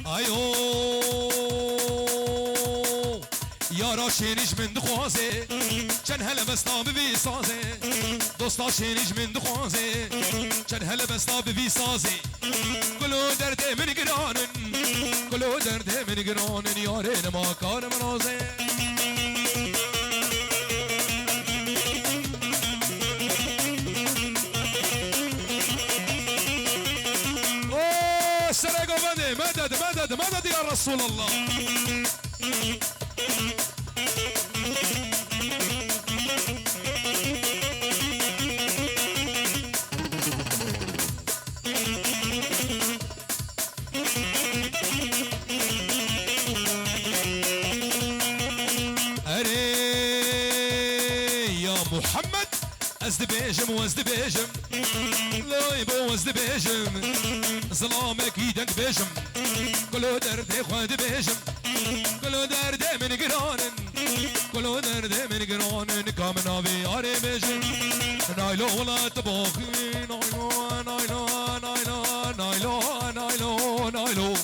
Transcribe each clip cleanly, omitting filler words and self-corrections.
ایو یارا شینیش من دخوازه چند هل بستا بوی سازه دوستا شینیش من دخوازه چند هل بستا بوی سازه گلو درده من گرانن گلو درده من گرانن یاره نما کار منازه مدد مدد مدد يا رسول الله أري يا محمد ازد بيجم وازد بيجم لا يبو ازد بيجم ظلامك يدك بيجم كلو درد خود بيجم كلو درد من قرانن كلو درد من قرانن كامنا بياري بيجم نايلو ولا تباخي نايلو نايلو نايلو نايلو نايلو نايلو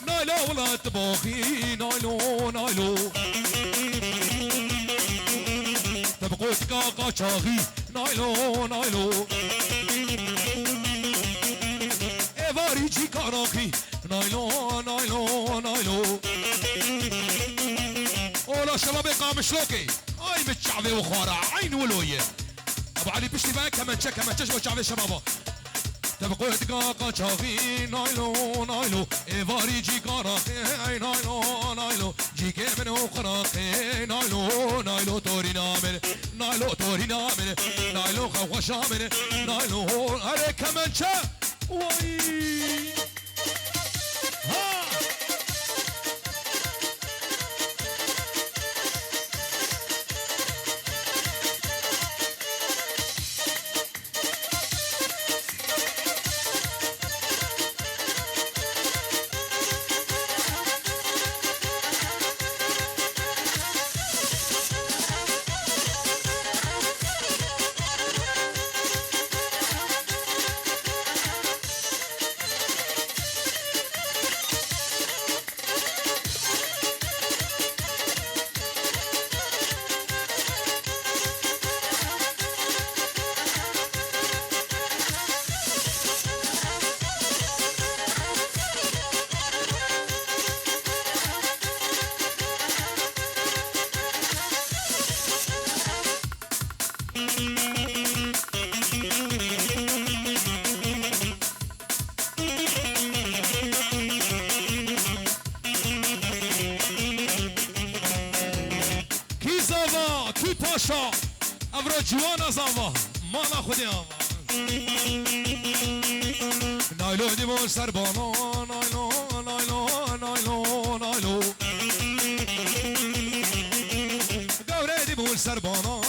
نايلو ولا تباخي نايلو نايلو تبقوت كاكا شاغي نايلو نايلو ايفاري جي كاراكي نايلو نايلو نايلو اولا شباب قام شلوكي اي متشعبي وخارع عين ولويه ابو علي بشتي بقى كمان تشك وشعبي شبابا تبقوت كاكا شاغي نايلو نايلو ايفاري جي كاراكي نايلو نايلو جي كمن وخراكي نايلو نايلو توري نامل نايلو توري نامل نايلو خوش عامل نايلو عليك كمان شا واي ها پاشا ابرو جوان از آوا مالا خودی آوا نایلو دیمون سربانا نایلو نایلو نایلو نایلو گوره دیمون سربانا